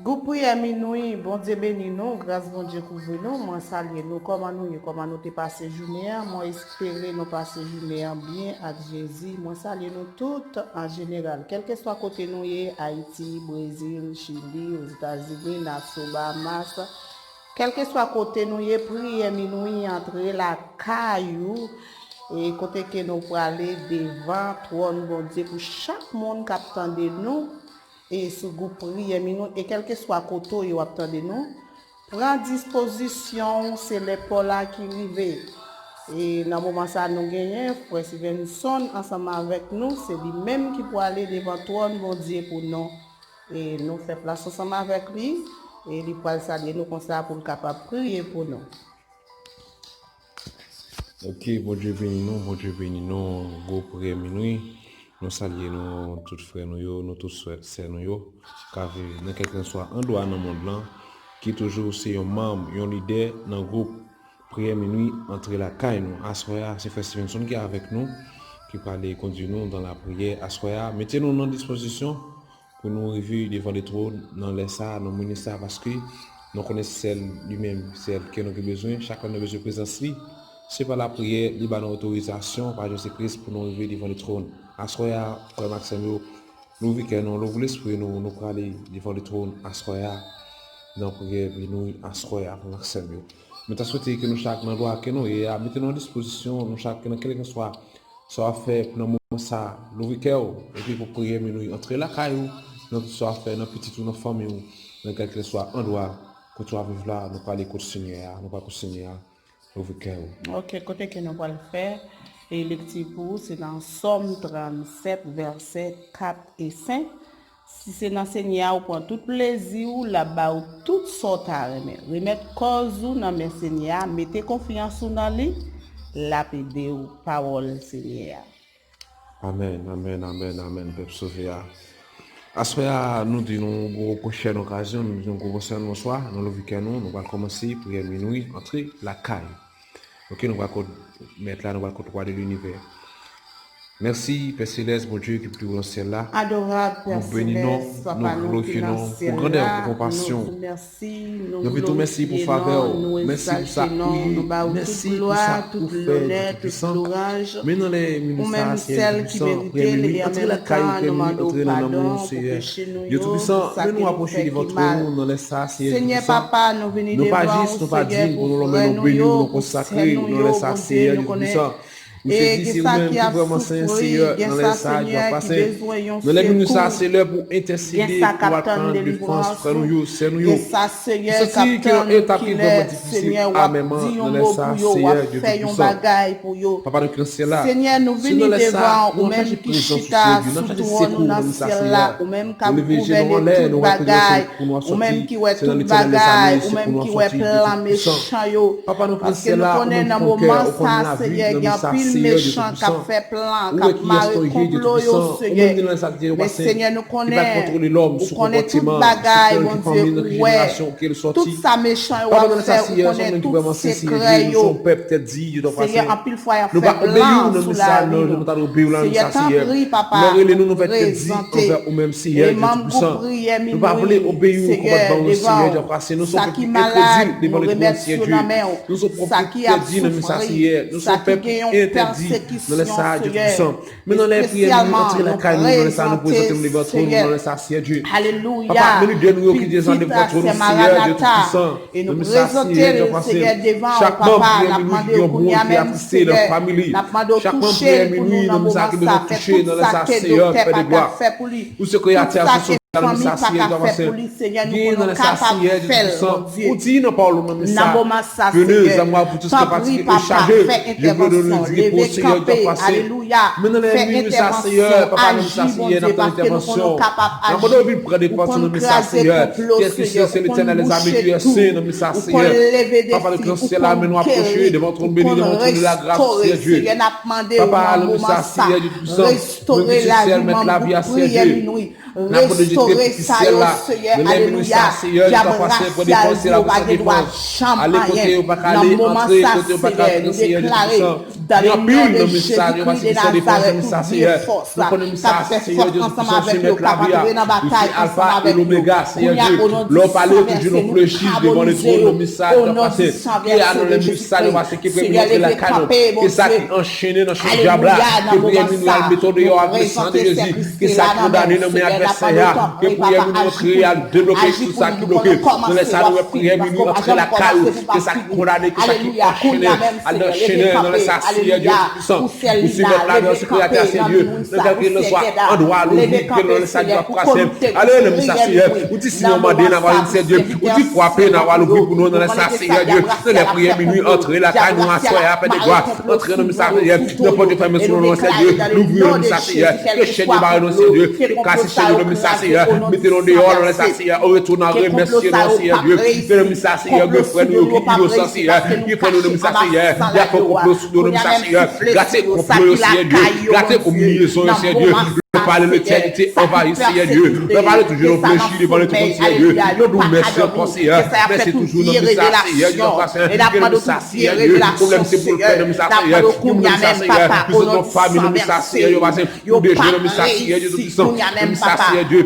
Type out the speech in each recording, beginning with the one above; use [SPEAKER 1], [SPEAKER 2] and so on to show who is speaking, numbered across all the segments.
[SPEAKER 1] Goût prière minuit, bon Dieu béni nous, grâce bon Dieu couvre nous, moi saluer nous, comment nous t'es passé journée, moi espérer nous passer journée bien à Jésus, moi saluer nous toutes en général, quel que soit côté nous, Haïti, Brésil, Chili, aux États-Unis, Nassau, Bahamas, quel que soit côté nous, prière minuit entre la caillou, et côté que nous pour aller devant trône bon Dieu pour chaque monde qui attend de nous et ce groupe prière nous et quel que soit côté où attend de nous prend disposition c'est les Paul là qui arrive et dans le moment ça nous gagnons frère Stevenson ensemble avec nous c'est lui même qui pour aller devant trône bon Dieu pour nous et nous faire place ensemble avec lui et lui pour saluer nous comme ça pour capable prier pour nous.
[SPEAKER 2] Ok, bon Dieu béni nous, go prière minuit. Nous saluons tous frères nous tous sœurs nous, car dans quelqu'un soit en droit dans le monde là, qui toujours c'est un membre, un leader dans le groupe prière minuit entre la caille nous. Assoya, c'est Frère Stevenson qui est avec nous, qui parle conduire nous dans la prière. Assoya, mettez-nous en disposition pour nous arriver devant les trônes, dans les salles, dans le ministère, parce que nous connaissons celle lui-même, celle que nous avons besoin, chacun a besoin de présence. C'est par la prière, il y a une autorisation par Jésus-Christ pour nous arriver devant le trône. Assoya, Frère Maxime, nous vivons, nous voulons l'esprit, nous aller devant le trône. Assoya, dans la prière, nous, Assoya, Frère Maxime. Mais tu souhaité que nous, chaque endroit que nous, et mettez-nous en disposition, nous, chaque, quel que soit fait pour nous, ça, nous vivons, et puis pour prier, nous, entrer la caillou, nous, soit fait, dans petit ou dans famille, dans quel que soit endroit, que tu vas vivre là, nous, parler contre le Seigneur, nous, pas contre le Seigneur.
[SPEAKER 1] Ok, côté que nous allons le faire, et le petit pour, c'est dans Somme 37, versets 4 et 5. Si c'est dans Seigneur, ou prend tout plaisir, là-bas, ou toute sorte à remettre. Remettre cause ou dans mes Seigneur, mettez confiance dans lui, la pédé ou parole Seigneur.
[SPEAKER 2] Amen, Peuple sauvé. À ce moment nous disons une prochaine occasion, nous disons qu'on concerne le soir, nous le week-end, nous allons commencer pour minuit, entrer la caille. Ok, nous allons mettre là, nous allons roi de l'univers. Merci, Père Céleste, mon Dieu, qui est plus ciel là.
[SPEAKER 1] Adorable Père Céleste, Papa, nous
[SPEAKER 2] glorifions pour grandeur, pour compassion.
[SPEAKER 1] Merci,
[SPEAKER 2] nous vous merci pour faveur, merci pour ça, merci pour ça, pour faire, tout l'orage. Mais dans les ministères, celle qui mérite, entrer la caille, entrer dans l'amour, Seigneur. Dieu Tout-Puissant, nous approcher de votre trône, dans les sacs,
[SPEAKER 1] Seigneur Papa, nous venons
[SPEAKER 2] devant vous, nous pas dire, pour nous bénir, nous consacrer, nous les sacs, Seigneur, Dieu Tout-Puissant.
[SPEAKER 1] Et qui ça qui a souffri, dans les Seigneur qui besoin yon secours.
[SPEAKER 2] C'est l'heure pour intercéder, pour attendre défense, frère nous, c'est nous.
[SPEAKER 1] Et ça Seigneur capitaine qui est Seigneur ou dit yon mot pour yo, ou fait yon bagay pour yo. Seigneur nous venons devant ou même qui chita sous trône dans ciel là, ou même qui gouverner tout bagay, ou même qui ouais tout bagay, ou même qui ouais plan méchant yo. Parce que nous connaissons dans moment ça Seigneur il y a pile méchant qui a fait plan, qui a marqué complot, Seigneur. Mais Seigneur, nous connaissons toute bagaille, mon Dieu, ouais. Tout ça méchant, on connaît tout secret, Seigneur, en pile fois, il a fait plan sous la vie. Seigneur, t'en prie, papa, présentez. Et même pour prier, nous Seigneur, devant ça qui est malade, nous remettons sur la main. Ça qui a souffert, ça qui a
[SPEAKER 2] dans les salles de puissant. Mais dans les prières, nous entrons la caille, nous les salles, nous présentons les votre nous dans les salles, Seigneur Dieu.
[SPEAKER 1] Alléluia.
[SPEAKER 2] Papa, nous nous qui descendent de votre trône, Seigneur Dieu tout-puissant.
[SPEAKER 1] Et nous présentons le Seigneur devant, papa, n'a demandé au Kounia même, Seigneur, n'a demandé au toucher pour nous dans le moment ça, fait tout ça que docteur pas fait pour lui. Tout ça que famille pas fait pour lui, Seigneur, nous sommes capables de faire, mon Dieu. Dans le moment ça, Seigneur, t'en prie, papa, fais intervention, levez, camper, alléluia, fais intervention, agis, mon Dieu, parce que nous sommes capables d'agir, pour qu'on crase complot, Seigneur, pour qu'on bouche tout, pour qu'on lève des filles, pour qu'on guérir, pour qu'on restaure, Seigneur, n'a demandé au moment ça, restaurer la vie, pour prier minuit, restaurer ça, Seigneur, alléluia, j'abrace la vie, pas de droit, champagne, dans le moment ça, Seigneur, nous déclarer dans le nom de
[SPEAKER 2] Jésus-Christ
[SPEAKER 1] de Nazareth, tout Dieu force là, ça fait force ensemble avec le capable dans bataille ensemble avec nous.
[SPEAKER 2] L'on parlait toujours de fléchis devant le trône de message de passé. Et à nous le message passé qui peut montrer la canon. Que ça qui enchaîné dans ce diable là, que prière nous la méthode de avec sang de Jésus, que ça condamné nos adversaires, que prière nous montrer à débloquer tout ça qui bloqué. Nous laissons nous prière nous entrer la caillou, que ça qui condamné, que ça qui enchaîné, à enchaîner dans le sacier Dieu puissant. Nous suivons la dans ce créateur c'est Dieu. Ne quel qu'il soit en droit, l'ouvrir, que nous le salut passer. Allez le sacier, ou si nous demander d'avoir c'est Dieu, ou si frapper d'avoir l'ouvrir pour nous dans le sacier Dieu. Nous les prières minuit entrer la caille nous asseoir après de gloire, entrer dans le sacier, ne pas te fermer sur nous c'est Dieu, l'ouvrir le sacier, que chez Dieu barre nous c'est Dieu, casser chez nous le sacier, mettez-nous dehors dans le sacier, on retourne en remercier nous c'est Dieu, que le sacier, que frère nous qui nous sacier, qui fait nous le sacier, il y a pas complot sur nous le sacier, gâter complot c'est Dieu, gâter combinaison c'est Dieu. Parler de l'éternité envahie, Seigneur Dieu. Nous parlons toujours de fléchir devant le trône, Seigneur Dieu. Nous nous merci encore, Seigneur. Merci toujours de nous sacier, Dieu. Problème c'est pour le Père de nous sacier. Nous nous sacier. Nous sommes nos familles, nous nous sacier. Nous déjà nous sacier, Dieu tout-puissant. Nous sacier, Dieu.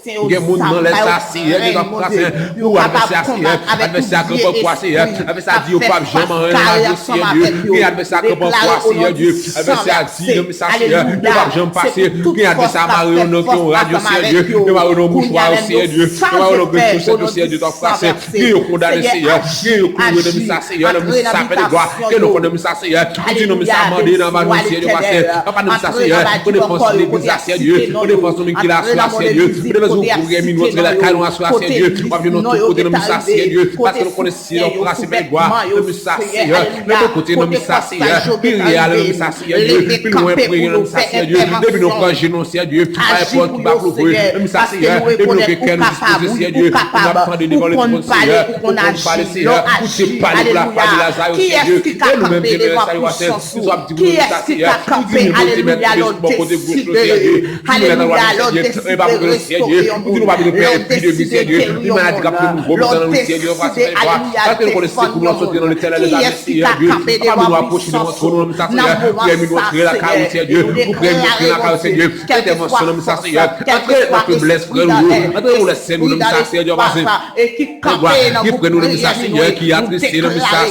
[SPEAKER 2] Il y a monde dans les sacier, Dieu t'embrasser. Nous adversaire, adversaire que pour quoi, Seigneur. Adversaire dit au pape Jean-Marie, Seigneur Dieu. Qui adversaire que pour quoi, Seigneur Dieu. Adversaire dit, nous sacier. Nous pape Jean passer. Adversaire Marie, nous qui ont radio, Seigneur Dieu. Nous avons mouchoir, Seigneur Dieu. Nous avons quelque chose, Seigneur Dieu, d'embrasser. Qui ont condamné, Seigneur. Qui ont couru de nous Seigneur. Nous sapons de gloire. Que nous connaissons ça, Seigneur. Nous nous amendés dans ma vie, Seigneur. Papa, nous Seigneur. Nous défensons l'église, Seigneur Dieu. Nous défensons l'église, Seigneur Dieu. Nous défensons pour gagner notre la canon à soi, Seigneur Dieu. Nous avons notre côté de nous Seigneur Dieu. Parce que nous connaissons Seigneur, principe de gloire. Nous Seigneur. Notre côté de nous Seigneur. Puis réel de nous Seigneur Dieu. Puis nous prions de nous Seigneur Dieu. Depuis nous prendre nous Seigneur Dieu. Pas importe qui va prouver. Nous Seigneur. Depuis nous quelqu'un nous Seigneur Dieu. Nous attendons devant le trône Seigneur. Pour parler Seigneur. Pour te parler de la foi de Lazare Seigneur Dieu. Et nous-mêmes Dieu de saluation. Nous avons dit Seigneur. Alléluia, Lord, décidez. Alléluia, Lord, décidez. Nous pas de père et de Seigneur Dieu. Il m'a dit que nous reposons dans le Seigneur. Parce que nous connaissons que nous sommes dans l'éternel de la Seigneur Dieu. Nous approcher de notre trône, Seigneur. Nous créer la carrière Seigneur Dieu. Nous créer la carrière Seigneur. Intervention de Seigneur. Entrez notre faiblesse, frère nous. Entrez nous laisser nous Seigneur. Et qui prend nous de Seigneur, qui a tressé de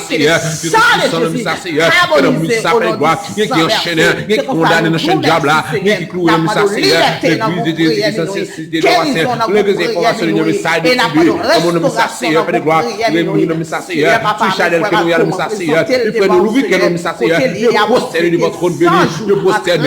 [SPEAKER 2] Seigneur. Qui sont de Seigneur. Que nous s'appelle gloire. Qui enchaîne, qui condamne dans chaîne diable là. Qui cloue de Seigneur. L'église de Jésus qui sensibilité de Seigneur. L'église information de message de Dieu. Comme nous Seigneur, Père de gloire. Nous nous Seigneur. Tu chadel que nous y a nous Seigneur. Il fait nous l'ouvrir que nous Seigneur. Je posterne de votre trône béni. Je posterne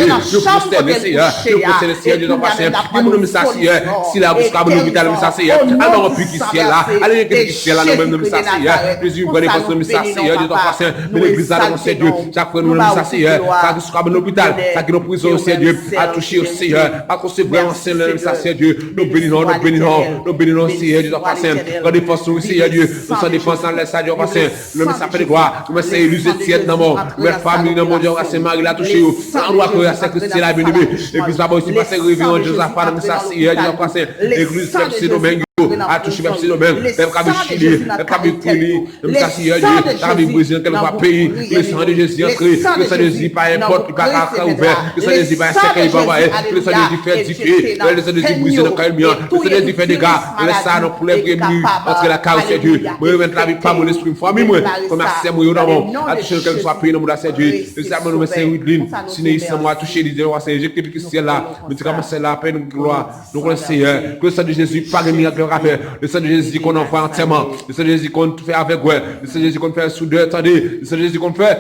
[SPEAKER 2] Seigneur. Je posterne Seigneur de ton passé. Nous nous Seigneur. Si la bouche comme nous vital nous Seigneur. Alors on peut qui ciel là. Allez que ciel là nous même nous Seigneur. Jésus prenez pas nous Seigneur de ton passé. Mais l'église là nous Seigneur. Chaque fois nous nous Seigneur. Ça qui soit dans l'hôpital, ça qui nous prison Seigneur. À toucher au Seigneur. Parce que c'est vraiment Seigneur Dieu. Nous bénissons, nous bénissons, nous bénissons Seigneur de ton passé. Nous défensons Seigneur Dieu. Nous sommes défenseurs dans le Seigneur passé. Nous me s'appelle gloire. Nous me c'est élusé tiède dans mon. Nous famille dans mon Dieu. C'est Marie la touché. On doit que c'est Christ la bien-aimée. Et puis ça va aussi passer révérend Joseph dans le Seigneur de ton passé. L'église c'est nos mains. A touché même si nous-mêmes, même Kabi Chili, même Kabi Pili, même Seigneur Dieu, Kabi Brésil, quel va pays, le sang de Jésus entré, le sang de Jésus pas importe, il pas ouvert, le sang de Jésus pas secret, il va envoyer, le sang de Jésus fait differ, le sang de Jésus brisé dans le mien, le sang de Jésus fait des gars, laisse ça nous pour les prévenus, entre la carrière c'est Dieu, moi même la vie pas mon esprit, famille moi, comme c'est moi dans mon, a touché quel soit pays dans mon c'est Dieu, le sang nous c'est Widlin, sinon il moi touché les gens, c'est Jésus qui ciel là, mais tu commences là peine gloire, nous connaissons Seigneur, que le sang de Jésus pas de miracle rapide, le sang de Jésus qu'on envoie entièrement, le sang de Jésus qu'on fait avec ouais, le sang de Jésus qu'on fait soudeur, attendez, le sang de Jésus qu'on fait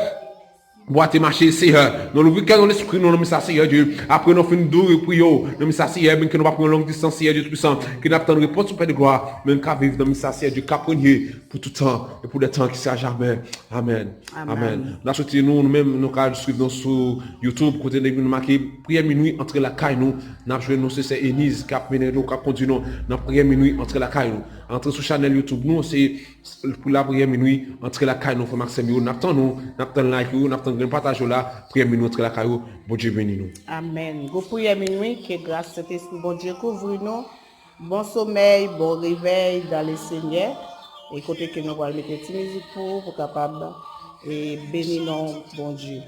[SPEAKER 2] boîte et marcher Seigneur. Nous le week-end dans l'esprit nous ça Seigneur Dieu. Après nous finissons d'où prions, nous ça Seigneur, même que nous pas prendre longue distance Seigneur Dieu puissant, qui n'a pas de réponse au Père de gloire, même qu'à vivre dans ça Seigneur Dieu, qu'à prendre pour tout temps et pour des temps qui sera jamais. Amen. Amen. Nous souhaitons nous-mêmes nous cas suivre sur YouTube côté de nous marquer prière minuit entre la caille nous, n'a joué nous c'est Enise qui a mené nous qui conduit nous dans prière minuit entre la caille nous. Entre sur channel YouTube nous c'est pour la prière minuit entre la caille nous frère Maxime nous n'attend like nous n'attend de partager là prière minuit entre la caille bon Dieu béni nous.
[SPEAKER 1] Amen. Go prière minuit que grâce Saint-Esprit bon Dieu couvre nous. Bon sommeil, bon réveil dans le Seigneur. Et côté que nous allons mettre une musique pour capable et bénir nous bon Dieu.